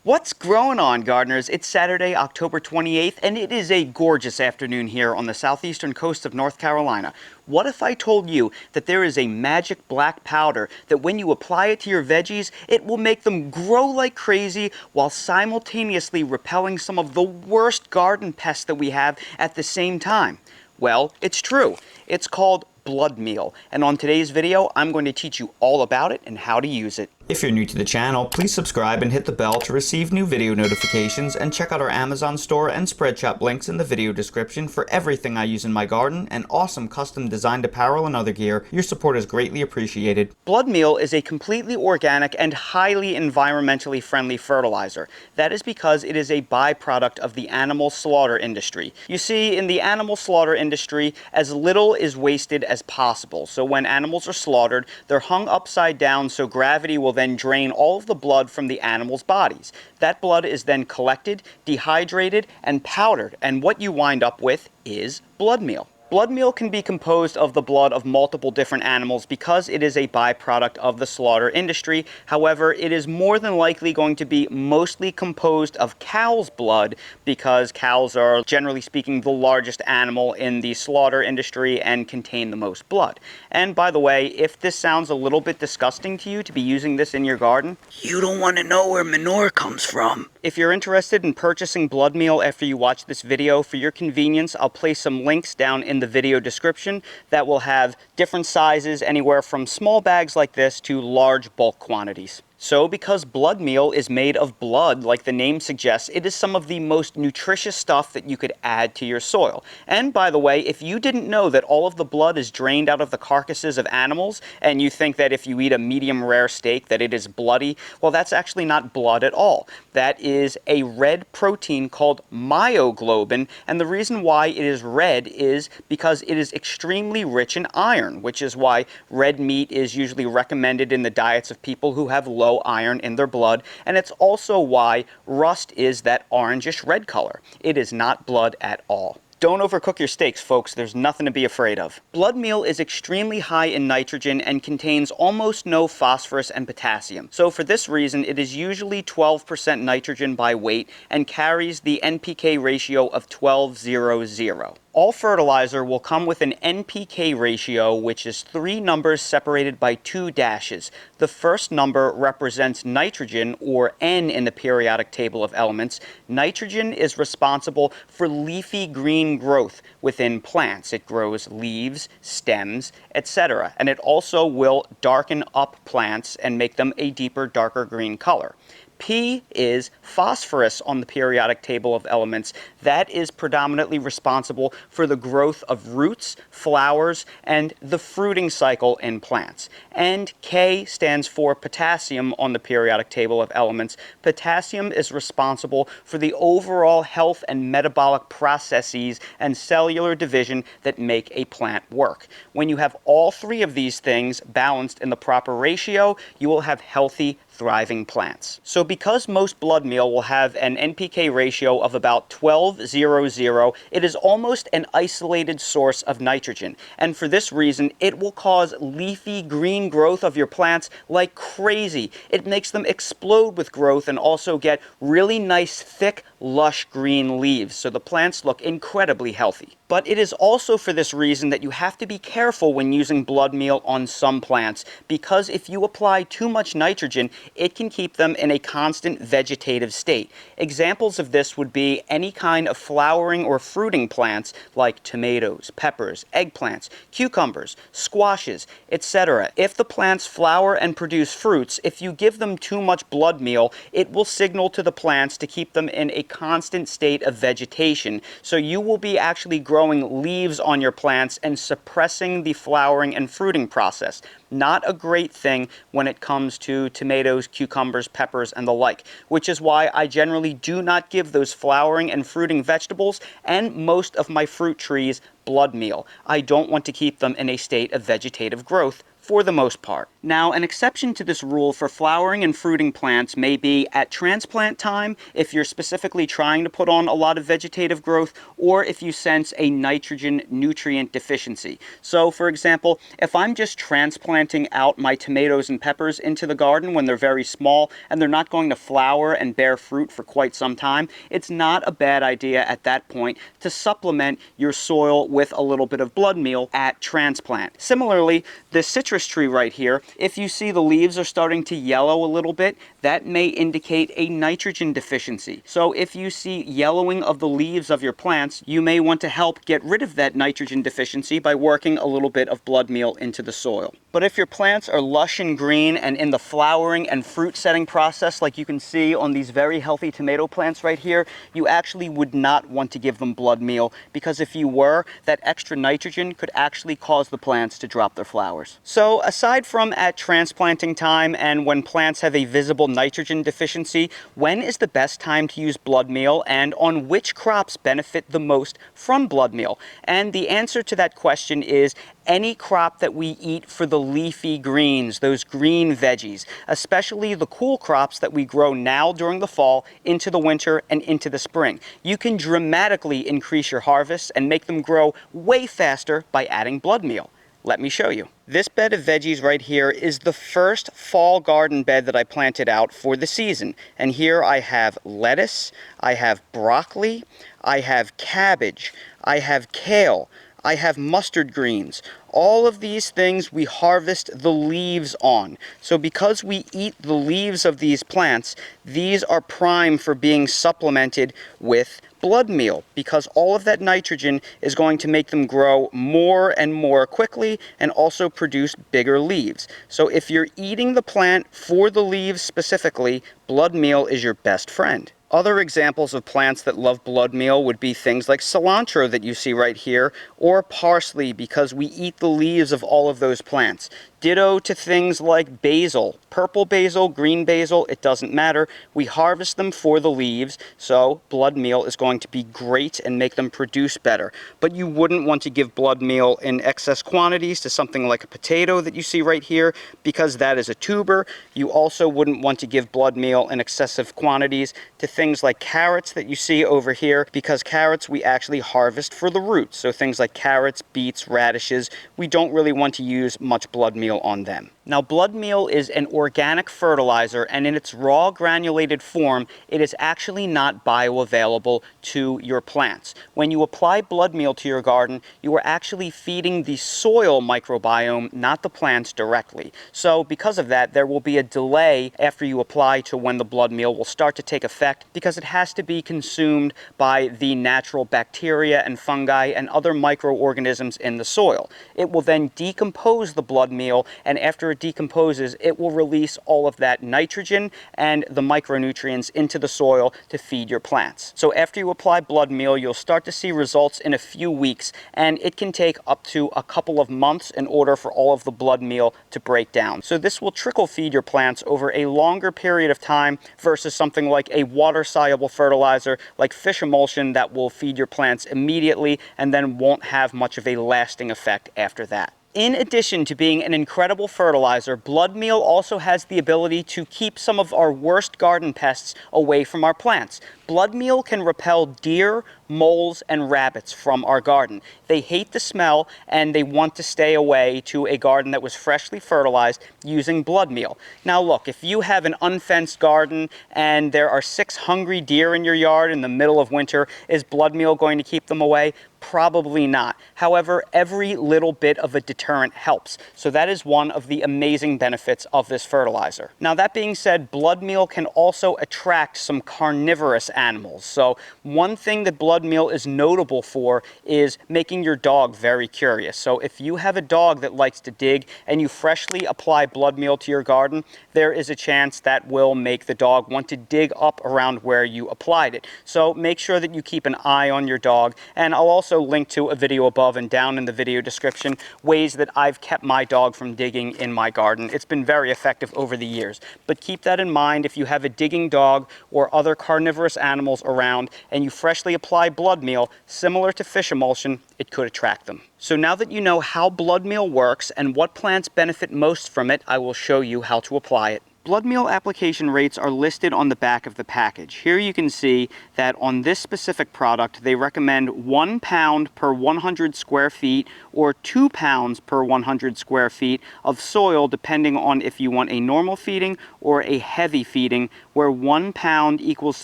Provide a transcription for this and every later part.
What's growing on, gardeners? It's Saturday, October 28th, and it is a gorgeous afternoon here on the southeastern coast of North Carolina. What if I told you that there is a magic black powder that when you apply it to your veggies, it will make them grow like crazy while simultaneously repelling some of the worst garden pests that we have at the same time? Well, it's true. It's called blood meal, and on today's video, I'm going to teach you all about it and how to use it. If you're new to the channel, please subscribe and hit the bell to receive new video notifications, and check out our Amazon store and Spreadshop links in the video description for everything I use in my garden and awesome custom designed apparel and other gear. Your support is greatly appreciated. Blood meal is a completely organic and highly environmentally friendly fertilizer. That is because it is a byproduct of the animal slaughter industry. You see, in the animal slaughter industry, as little is wasted as possible. So when animals are slaughtered, they're hung upside down so gravity will then drain all of the blood from the animals' bodies. That blood is then collected, dehydrated, and powdered, and what you wind up with is blood meal. Blood meal can be composed of the blood of multiple different animals because it is a byproduct of the slaughter industry. However, it is more than likely going to be mostly composed of cow's blood because cows are, generally speaking, the largest animal in the slaughter industry and contain the most blood. And by the way, if this sounds a little bit disgusting to you to be using this in your garden, you don't want to know where manure comes from. If you're interested in purchasing blood meal after you watch this video, for your convenience, I'll place some links down in the video description that will have different sizes, anywhere from small bags like this to large bulk quantities. So because blood meal is made of blood, like the name suggests, it is some of the most nutritious stuff that you could add to your soil. And by the way, if you didn't know that all of the blood is drained out of the carcasses of animals, and you think that if you eat a medium rare steak that it is bloody, well, that's actually not blood at all. That is a red protein called myoglobin, and the reason why it is red is because it is extremely rich in iron, which is why red meat is usually recommended in the diets of people who have low iron in their blood, and it's also why rust is that orangish red color. It is not blood at all. Don't overcook your steaks, folks. There's nothing to be afraid of. Blood meal is extremely high in nitrogen and contains almost no phosphorus and potassium. So for this reason, it is usually 12% nitrogen by weight and carries the NPK ratio of 12:0:0. All fertilizer will come with an NPK ratio, which is 3 numbers separated by 2 dashes. The first number represents nitrogen, or N in the periodic table of elements. Nitrogen is responsible for leafy green growth within plants. It grows leaves, stems, etc. And it also will darken up plants and make them a deeper, darker green color. P is phosphorus on the periodic table of elements. That is predominantly responsible for the growth of roots, flowers, and the fruiting cycle in plants. And K stands for potassium on the periodic table of elements. Potassium is responsible for the overall health and metabolic processes and cellular division that make a plant work. When you have all 3 of these things balanced in the proper ratio, you will have healthy, thriving plants. So because most blood meal will have an NPK ratio of about 12:0:0, it is almost an isolated source of nitrogen. And for this reason, it will cause leafy green growth of your plants like crazy. It makes them explode with growth and also get really nice, thick, lush green leaves. So the plants look incredibly healthy. But it is also for this reason that you have to be careful when using blood meal on some plants, because if you apply too much nitrogen, it can keep them in a constant vegetative state. Examples of this would be any kind of flowering or fruiting plants like tomatoes, peppers, eggplants, cucumbers, squashes, etc. If the plants flower and produce fruits, if you give them too much blood meal, it will signal to the plants to keep them in a constant state of vegetation. So you will be actually growing leaves on your plants and suppressing the flowering and fruiting process. Not a great thing when it comes to tomatoes, cucumbers, peppers, and the like, which is why I generally do not give those flowering and fruiting vegetables and most of my fruit trees blood meal. I don't want to keep them in a state of vegetative growth for the most part. Now, an exception to this rule for flowering and fruiting plants may be at transplant time, if you're specifically trying to put on a lot of vegetative growth, or if you sense a nitrogen nutrient deficiency. So, for example, if I'm just transplanting out my tomatoes and peppers into the garden when they're very small and they're not going to flower and bear fruit for quite some time, it's not a bad idea at that point to supplement your soil with a little bit of blood meal at transplant. Similarly, this citrus tree right here, if you see the leaves are starting to yellow a little bit, that may indicate a nitrogen deficiency. So if you see yellowing of the leaves of your plants, you may want to help get rid of that nitrogen deficiency by working a little bit of blood meal into the soil. But if your plants are lush and green and in the flowering and fruit setting process, like you can see on these very healthy tomato plants right here, you actually would not want to give them blood meal, because if you were, that extra nitrogen could actually cause the plants to drop their flowers. So aside from at transplanting time and when plants have a visible nitrogen deficiency, when is the best time to use blood meal, and on which crops benefit the most from blood meal? And the answer to that question is any crop that we eat for the leafy greens, those green veggies, especially the cool crops that we grow now during the fall into the winter and into the spring. You can dramatically increase your harvests and make them grow way faster by adding blood meal. Let me show you. This bed of veggies right here is the first fall garden bed that I planted out for the season. And here I have lettuce, I have broccoli, I have cabbage, I have kale, I have mustard greens. All of these things we harvest the leaves on. So because we eat the leaves of these plants, these are prime for being supplemented with blood meal, because all of that nitrogen is going to make them grow more and more quickly and also produce bigger leaves. So if you're eating the plant for the leaves specifically, blood meal is your best friend. Other examples of plants that love blood meal would be things like cilantro that you see right here, or parsley, because we eat the leaves of all of those plants. Ditto to things like basil. Purple basil, green basil, it doesn't matter. We harvest them for the leaves, so blood meal is going to be great and make them produce better. But you wouldn't want to give blood meal in excess quantities to something like a potato that you see right here, because that is a tuber. You also wouldn't want to give blood meal in excessive quantities to things like carrots that you see over here, because carrots we actually harvest for the roots. So things like carrots, beets, radishes, we don't really want to use much blood meal on them. Now, blood meal is an organic fertilizer, and in its raw granulated form, it is actually not bioavailable to your plants. When you apply blood meal to your garden, you are actually feeding the soil microbiome, not the plants directly. So because of that, there will be a delay after you apply to when the blood meal will start to take effect, because it has to be consumed by the natural bacteria and fungi and other microorganisms in the soil. It will then decompose the blood meal, and after it decomposes, it will release all of that nitrogen and the micronutrients into the soil to feed your plants. So after you apply blood meal, you'll start to see results in a few weeks, and it can take up to a couple of months in order for all of the blood meal to break down. So this will trickle feed your plants over a longer period of time versus something like a water-soluble fertilizer like fish emulsion that will feed your plants immediately and then won't have much of a lasting effect after that. In addition to being an incredible fertilizer, blood meal also has the ability to keep some of our worst garden pests away from our plants. Blood meal can repel deer, moles, and rabbits from our garden. They hate the smell, and they want to stay away to a garden that was freshly fertilized using blood meal. Now look, if you have an unfenced garden and there are 6 hungry deer in your yard in the middle of winter, is blood meal going to keep them away? Probably not. However, every little bit of a deterrent helps. So that is one of the amazing benefits of this fertilizer. Now, that being said, blood meal can also attract some carnivorous animals. So one thing that blood meal is notable for is making your dog very curious. So if you have a dog that likes to dig and you freshly apply blood meal to your garden, there is a chance that will make the dog want to dig up around where you applied it. So make sure that you keep an eye on your dog, and I'll also link to a video above and down in the video description ways that I've kept my dog from digging in my garden. It's been very effective over the years. But keep that in mind if you have a digging dog or other carnivorous animals around and you freshly apply apply blood meal, similar to fish emulsion, it could attract them. So now that you know how blood meal works and what plants benefit most from it, I will show you how to apply it. Blood meal application rates are listed on the back of the package. Here you can see that on this specific product, they recommend 1 pound per 100 square feet or 2 pounds per 100 square feet of soil, depending on if you want a normal feeding or a heavy feeding, where 1 pound equals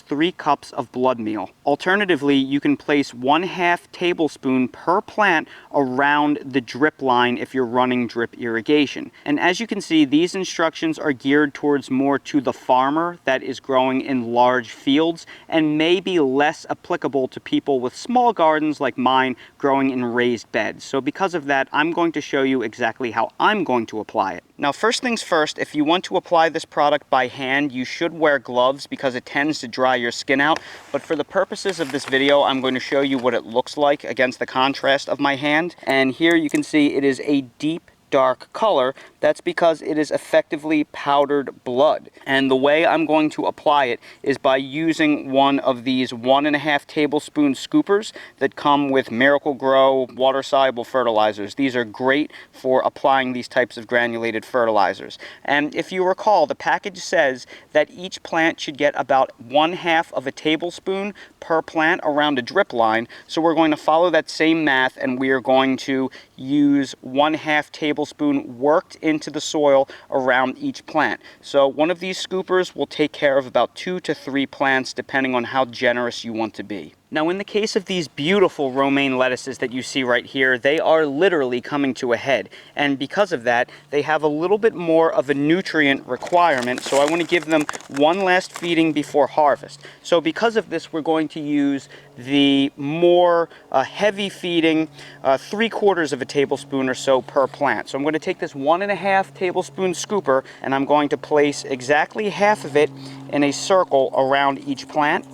3 cups of blood meal. Alternatively, you can place 1/2 tablespoon per plant around the drip line if you're running drip irrigation. And as you can see, these instructions are geared towards more to the farmer that is growing in large fields and may be less applicable to people with small gardens like mine growing in raised beds. So because of that, I'm going to show you exactly how I'm going to apply it. Now, first things first, if you want to apply this product by hand, you should wear gloves because it tends to dry your skin out. But for the purposes of this video, I'm going to show you what it looks like against the contrast of my hand. And here you can see it is a deep dark color. That's because it is effectively powdered blood. And the way I'm going to apply it is by using one of these 1.5 tablespoon scoopers that come with Miracle-Gro water-soluble fertilizers. These are great for applying these types of granulated fertilizers. And if you recall, the package says that each plant should get about 1/2 of a tablespoon per plant around a drip line. So we're going to follow that same math, and we are going to use 1/2 tablespoon worked into the soil around each plant. So one of these scoopers will take care of about 2 to 3 plants, depending on how generous you want to be. Now, in the case of these beautiful romaine lettuces that you see right here, they are literally coming to a head. And because of that, they have a little bit more of a nutrient requirement. So I want to give them one last feeding before harvest. So because of this, we're going to use the more heavy feeding 3/4 of a tablespoon or so per plant. So I'm going to take this 1.5 tablespoon scooper, and I'm going to place exactly half of it in a circle around each plant.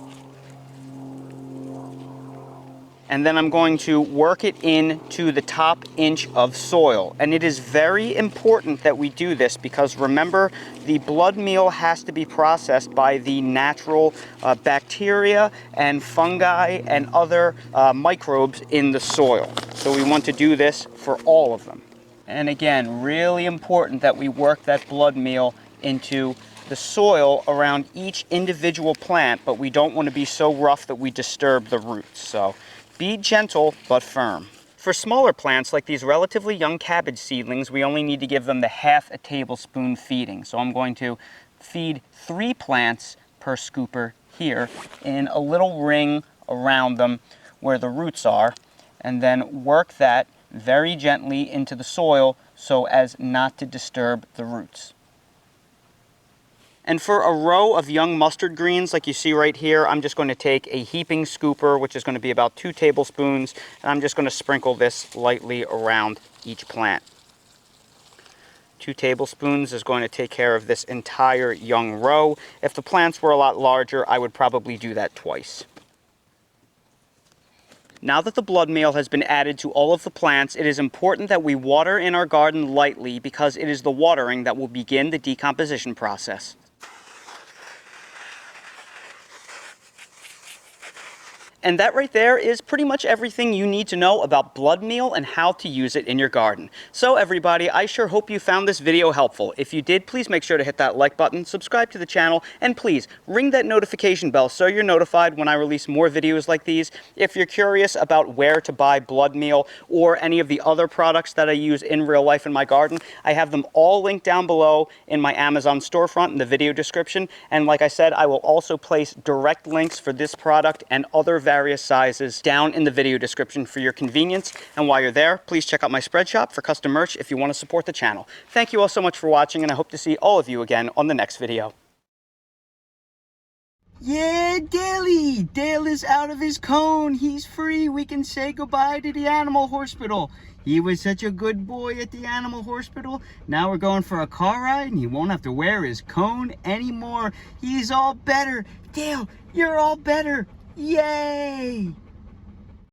And then I'm going to work it into the top inch of soil. And it is very important that we do this because remember, the blood meal has to be processed by the natural bacteria and fungi and other microbes in the soil. So we want to do this for all of them. And again, really important that we work that blood meal into the soil around each individual plant, but we don't want to be so rough that we disturb the roots. So be gentle but firm. For smaller plants like these relatively young cabbage seedlings, we only need to give them the 1/2 tablespoon feeding. So I'm going to feed 3 plants per scooper here in a little ring around them where the roots are, and then work that very gently into the soil so as not to disturb the roots. And for a row of young mustard greens like you see right here, I'm just going to take a heaping scooper, which is going to be about 2 tablespoons, and I'm just going to sprinkle this lightly around each plant. 2 tablespoons is going to take care of this entire young row. If the plants were a lot larger, I would probably do that twice. Now that the blood meal has been added to all of the plants, it is important that we water in our garden lightly because it is the watering that will begin the decomposition process. And that right there is pretty much everything you need to know about blood meal and how to use it in your garden. So everybody, I sure hope you found this video helpful. If you did, please make sure to hit that like button, subscribe to the channel, and please ring that notification bell so you're notified when I release more videos like these. If you're curious about where to buy blood meal or any of the other products that I use in real life in my garden, I have them all linked down below in my Amazon storefront in the video description. And like I said, I will also place direct links for this product and other various sizes down in the video description for your convenience. And while you're there, please check out my spread shop for custom merch if you want to support the channel. Thank you all so much for watching, and I hope to see all of you again on the next video. Yeah, Daily! Dale is out of his cone. He's free. We can say goodbye to the animal hospital. He was such a good boy at the animal hospital. Now we're going for a car ride and he won't have to wear his cone anymore. He's all better. Dale, you're all better. Yay!